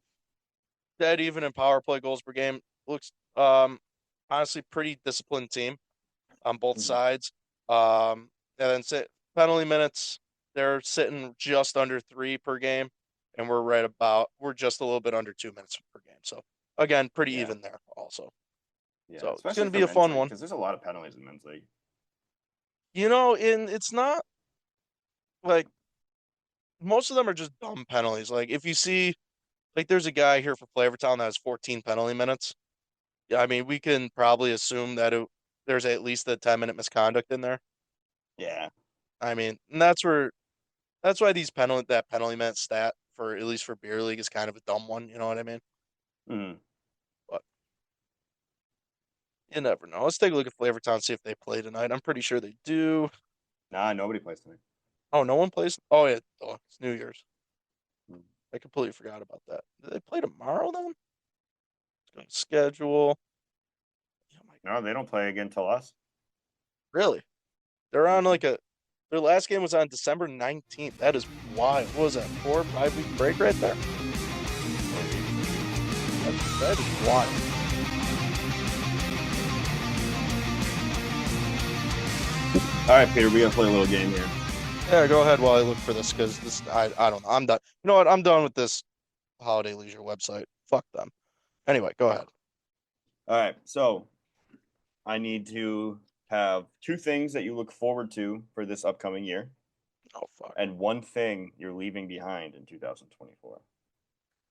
Dead even in power play goals per game. Looks honestly pretty disciplined team on both mhm. sides. And then penalty minutes, they're sitting just under 3 per game, and we're just a little bit under 2 minutes per game. So again, pretty Yeah, even there also. yeah, So it's going especially to for be a men's fun league one. because there's a lot of penalties in men's league. And it's not like most of them are just dumb penalties. Like if you see, like there's a guy here for Flavortown that has 14 penalty minutes. Yeah, I mean we can probably assume that there's at least a 10-minute misconduct in there. Yeah. I mean, and that's why that penalty minute stat for at least for beer league is kind of a dumb one. You know what I mean? Mm. But You never know. Let's take a look at Flavortown, see if they play tonight. I'm pretty sure they do. Nah, nobody plays tonight. Oh, no one plays? Oh, yeah. Oh, it's New Year's. Hmm. I completely forgot about that. Do they play tomorrow then? Let's go to schedule. Oh my No, they don't play again till us. Really? They're on Hmm. their last game was on December 19th. That is wild. What was that? 4 or 5 week break right there? That is wild. All right, Peter, we're gonna play a little game here. Yeah, go ahead while I look for this because I don't know. I'm done. You know what? I'm done with this Holiday Leisure website. Fuck them. Anyway, go ahead. All right, so I need to have two things that you look forward to for this upcoming year, Oh fuck. and one thing you're leaving behind in 2024.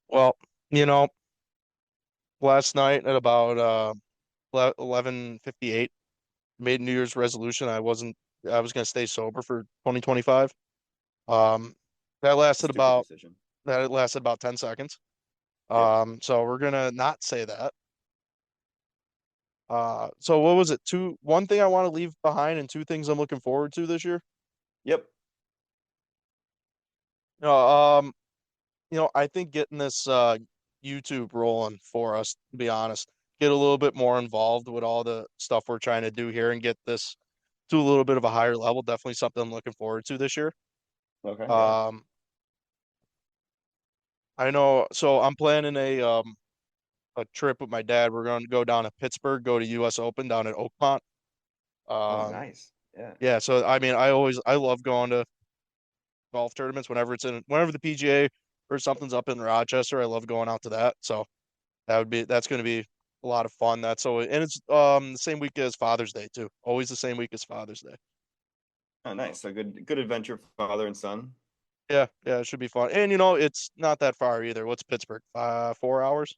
Well, you know, last night at about 11:58, made New Year's resolution. I was gonna stay sober for 2025. Um, that lasted Stupid about decision. that lasted about 10 seconds. Yep. So we're gonna not say that. So what was it? One thing I want to leave behind and two things I'm looking forward to this year. Yep. No, I think getting this YouTube rolling for us, to be honest, get a little bit more involved with all the stuff we're trying to do here and get this to a little bit of a higher level. Definitely something I'm looking forward to this year. Okay. Yeah. Um, I know, so I'm planning a trip with my dad. We're going to go down to Pittsburgh, go to US Open down at Oakmont. Oh, Um, nice. Yeah. yeah, so I mean, I love going to golf tournaments whenever the PGA or something's up in Rochester. I love going out to that. So that's going to be a lot of fun. And it's the same week as Father's Day too. Always the same week as Father's Day. Oh, So, nice. So good adventure, father and son. yeah, yeah, it should be fun. And it's not that far either. What's Pittsburgh? 4 hours,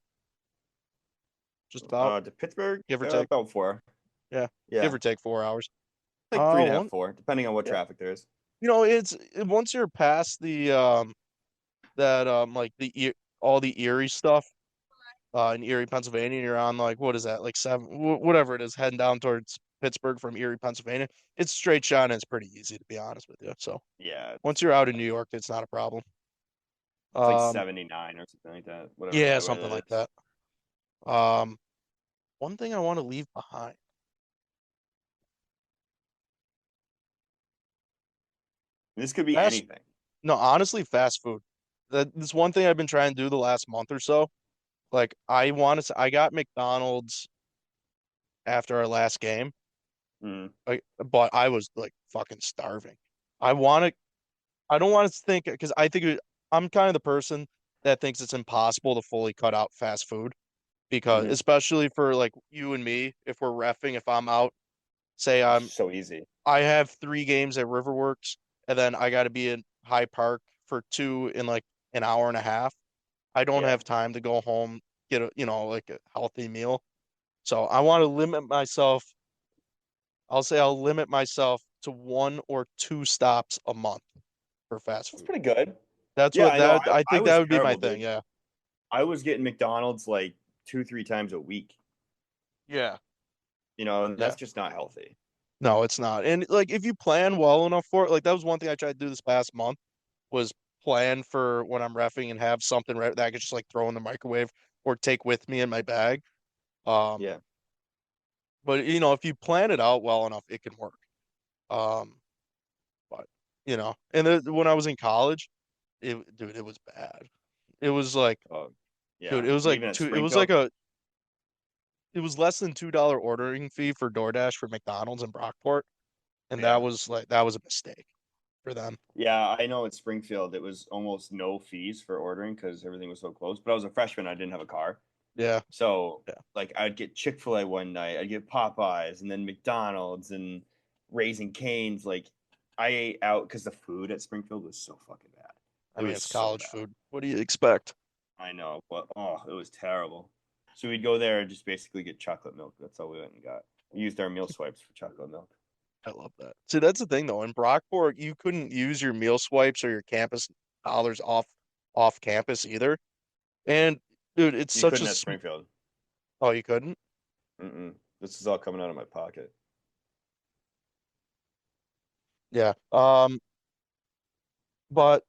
just about, To Pittsburgh, give or take. about 4. Yeah, give Yeah, or take 4 hours. like three and a half, One, 4, depending on what yeah. traffic there is. It's once you're past the that like all the Erie stuff in Erie, Pennsylvania, and you're on like what is that, like whatever it is, heading down towards Pittsburgh from Erie, Pennsylvania. It's straight shot and it's pretty easy to be honest with you. So Yeah, once you're out in New York, it's not a problem. it's like Um, 79 or something like that. Whatever yeah, highway something that like is. that. Um, one thing I want to leave behind. This could be Fast, anything. no, honestly, fast food. This one thing I've been trying to do the last month or so. Like I got McDonald's after our last game, Mm. but I was like fucking starving. I want to I don't want to think because I'm kind of the person that thinks it's impossible to fully cut out fast food because Mm. especially for like you and me, if we're refing, if I'm out, say So easy. I have 3 games at Riverworks and then I got to be in High Park for two in like an hour and a half. I don't Yeah. have time to go home, get like a healthy meal. So I want to limit myself. I'll say I'll limit myself to 1 or 2 stops a month for fast That's food. pretty good. That's Yeah, what I know. I I think that was would be my terrible, thing. dude. Yeah. I was getting McDonald's like 2, 3 times a week, Yeah. and Yeah. that's just not healthy. No, it's not. And like if you plan well enough for it, like that was one thing I tried to do this past month was plan for when I'm refing and have something that I could just like throw in the microwave or take with me in my bag. Um, Yeah. but if you plan it out well enough, it can work. Um, but and when I was in college, dude, it was bad. It was like, dude, Yeah. it was like Even at two, it was like Springfield. it was less than $2 ordering fee for DoorDash for McDonald's in Brockport. And Yeah. that was a mistake for them. Yeah, I know at Springfield it was almost no fees for ordering because everything was so close. But I was a freshman, I didn't have a car. Yeah. So Yeah. like I'd get Chick-fil-A one night, I'd get Popeyes and then McDonald's and Raising Cane's. Like I ate out because the food at Springfield was so fucking bad. I It mean, was it's so college bad. food. What do you expect? I know, but it was terrible. So we'd go there and just basically get chocolate milk. That's all we went and got. We used our meal swipes for chocolate milk. I love that. See, that's the thing though. In Brockport, you couldn't use your meal swipes or your campus dollars off campus either. And dude, it's You such a couldn't at Springfield. oh, you couldn't? Mm-mm. This is all coming out of my pocket. Yeah. But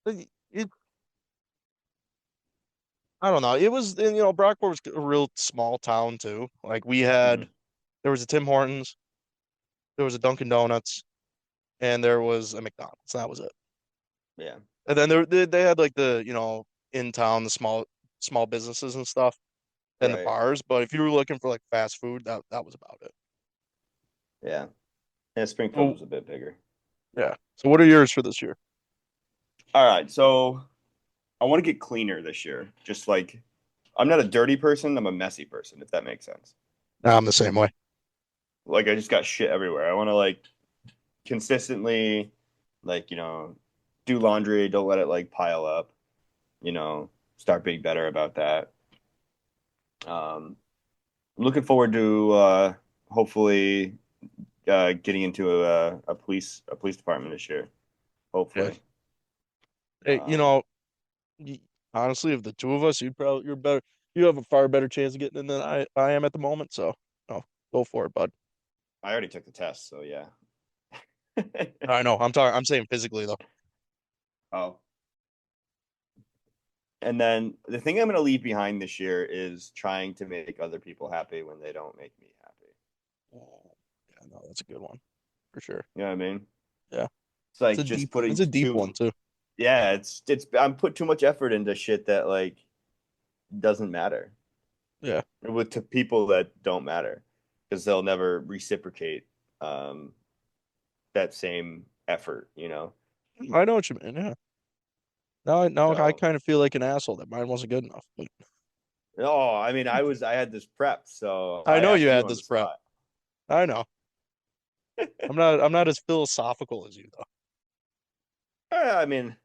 it I don't know. It was, and, Brockport was a real small town too. Like Hmm. there was a Tim Hortons, there was a Dunkin' Donuts, and there was a McDonald's. That was it. Yeah. And then they had like in town the small businesses and stuff and the Right. bars. But if you were looking for like fast food, that was about it. Yeah. Yeah. Springfield Well, was a bit bigger. yeah. So what are yours for this year? All right. So I want to get cleaner this year. Just like I'm not a dirty person. I'm a messy person, if that makes sense. I'm the same way. Like I just got shit everywhere. I want to like consistently, like, do laundry. Don't let it like pile up. Start being better about that. Um, Looking forward to hopefully getting into a police department this year. Yeah. Hopefully. Hey, Um, y- honestly, of the two of us, you're better. You have a far better chance of getting in than I am at the moment. So, no, go for it, bud. I already took the test, so yeah. I know. I'm saying physically though. Oh, and then the thing I'm going to leave behind this year is trying to make other people happy when they don't make me happy. Oh, yeah, no, that's a good one for sure. You know what I mean? Yeah, It's like just it's putting a deep one too, too. yeah, it's I'm put too much effort into shit that like doesn't matter Yeah, with to people that don't matter because they'll never reciprocate um that same effort. I know what you mean. Yeah. Now I So, kind of feel like an asshole that mine wasn't good enough. But oh, I mean, I had this prep, so I I know you asked you had on the this prep. spot. I know. I'm not as philosophical as you though. I mean,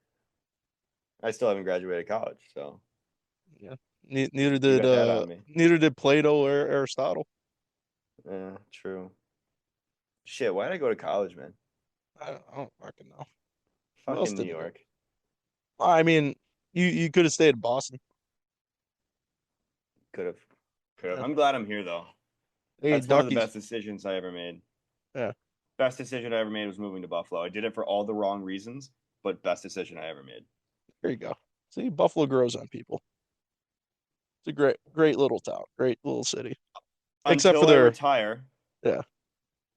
I still haven't graduated college, so Yeah. Neither you did got that on me. Plato or Aristotle. Yeah, true. Shit, why did I go to college, man? I don't fucking know. Who else Fucking New didn't go? York. I mean, you could have stayed in Boston. Could have. Could have. Yeah. I'm glad I'm here though. Hey, That's one of the Duckies. best decisions I ever made. Yeah, Best decision I ever made was moving to Buffalo. I did it for all the wrong reasons, but best decision I ever made. there you go. See, Buffalo grows on people. It's a great little town, great little city. Except for Until I their, retire, yeah.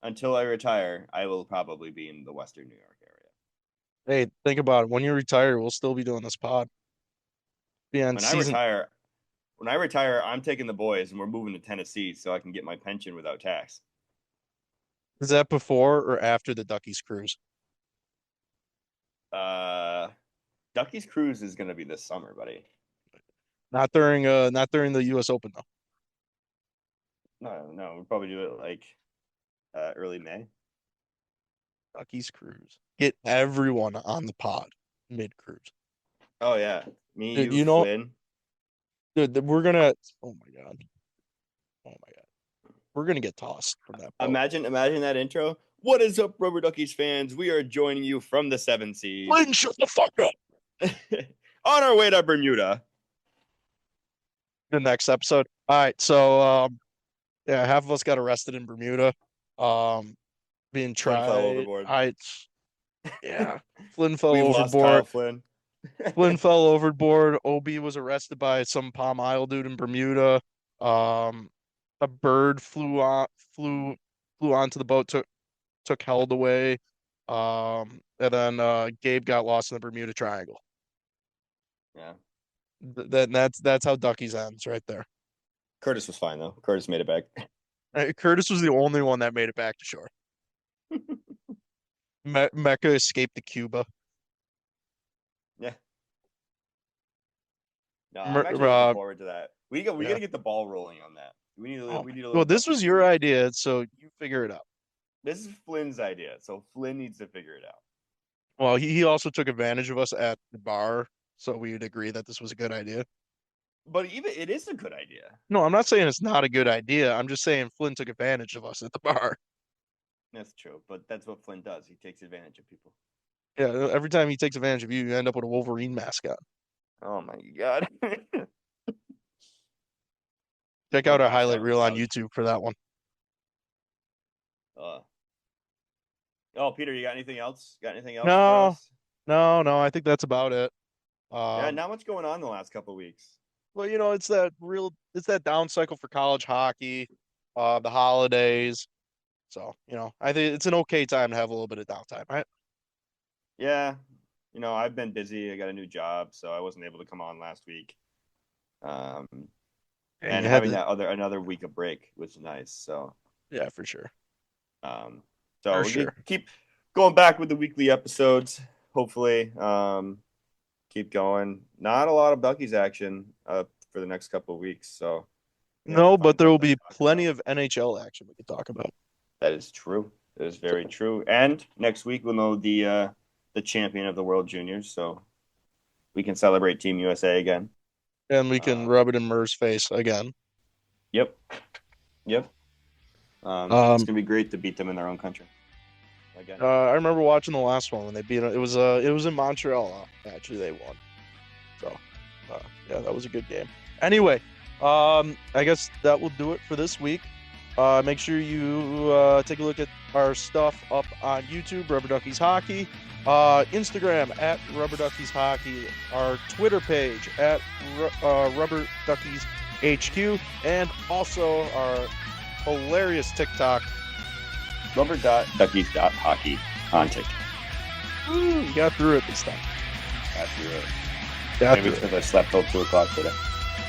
until I retire, I will probably be in the Western New York area. Hey, think about it. When you retire, we'll still be doing this pod. Be on When I season. retire, when I retire, I'm taking the boys and we're moving to Tennessee so I can get my pension without tax. Is that before or after the Duckies cruise? Uh, Duckies cruise is gonna be this summer, buddy. Not during the U.S. Open though. No, no, we'll probably do it like early May. Duckies cruise. Get everyone on the pod mid cruise. Oh yeah, me, Dude, you, Flynn. dude, we're gonna. Oh my god. Oh my god. We're gonna get tossed from that boat. Imagine that intro. What is up, Rubber Duckies fans? We are joining you from the seven seas Lynn, shut the fuck up. on our way to Bermuda. The next episode. All right, so yeah, half of us got arrested in Bermuda. Um, being Flynn fell tried. overboard. Yeah, Flynn fell We've lost Kyle overboard. Flynn. Flynn fell overboard. OB was arrested by some Palm Isle dude in Bermuda. Um, a bird flew onto the boat, took held away. And then Gabe got lost in the Bermuda Triangle. Yeah. That's how Duckies ends right there. Curtis was fine though. Curtis made it back. Curtis was the only one that made it back to shore. Mecca escaped to Cuba. Yeah. No, I'm Mer- actually looking forward to that. We yeah. gotta get the ball rolling on that. Oh We my. need a Well, little this Duckies was your cruise. idea, so you figure it out. This is Flynn's idea, so Flynn needs to figure it out. Well, he also took advantage of us at the bar, so we would agree that this was a good idea. But even it is a good idea. No, I'm not saying it's not a good idea. I'm just saying Flynn took advantage of us at the bar. That's true, but that's what Flynn does. He takes advantage of people. Yeah, every time he takes advantage of you, you end up with a Wolverine mascot. Oh my god. Check My out our highlight mascot would reel on suck. YouTube for that one. Uh, oh, Peter, you got anything else? Got anything else for No, us? no. I think that's about it. Yeah, not much going on the last couple of weeks. Well, it's that down cycle for college hockey, the holidays. So, I think it's an okay time to have a little bit of downtime, right? Yeah, I've been busy. I got a new job, so I wasn't able to come on last week. Um, And and you had having to, that another week of break was nice. So, yeah, for sure. um, For we sure. keep going back with the weekly episodes. Hopefully, keep going. Not a lot of Duckies action for the next couple of weeks, so we have to No, but find there will something be to talk plenty about. of NHL action we can talk about. That is true. That is very true. And next week we'll know the champion of the World Juniors, so we can celebrate Team USA again. And we can rub it in Murr's face again. Yep. Yep. It's Um, gonna be great to beat them in their own country again. I remember watching the last one when they beat it. It was in Montreal. Actually, they won. So, yeah, that was a good game. Anyway, I guess that will do it for this week. Make sure you take a look at our stuff up on YouTube, Rubber Duckies Hockey, Instagram at Rubber Duckies Hockey, our Twitter page at Rubber Duckies HQ, and also our hilarious TikTok. Rubber.duckies.hockey on TikTok. Woo, you got through it this time. Got through it. Got Maybe through it's it. because I slept till 2 o'clock today.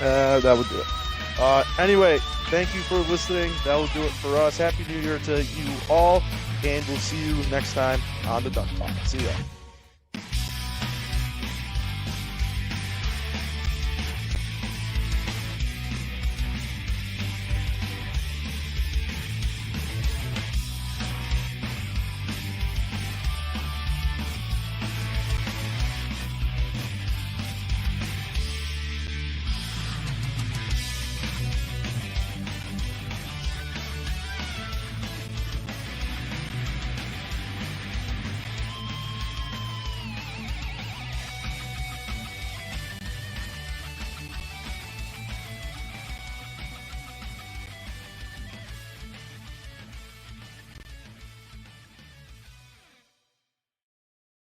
That would do it. Anyway, thank you for listening. That will do it for us. Happy New Year to you all, and we'll see you next time on the Duck Talk. See ya.